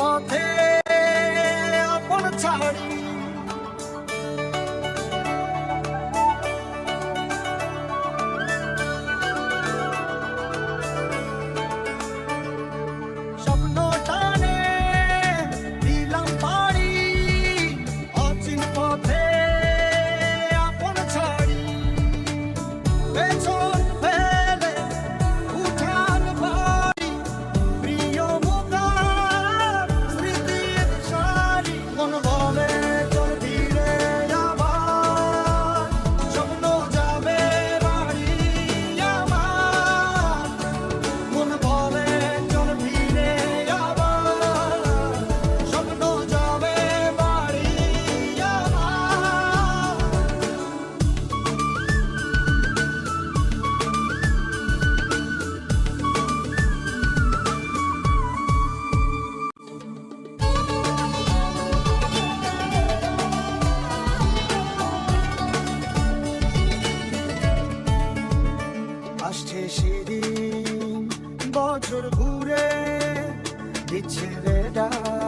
পথে আপন ছাড়ি স্বপ্ন টানে দিলাম পাড়ি অচিন পথে আপন ছাড়ি পেছন ফেলে উঠান বাড়ি প্রিয় মুখার স্মৃতির সারি মন বলে চল ধীরে আবার স্বপ্ন যাবে বাড়ি আমার মন বলে চল ধীরে আবার স্বপ্ন যাবে বাড়ি আমার আসছে সেদিন বছর ঘুরে দিচ্ছে রে ডাক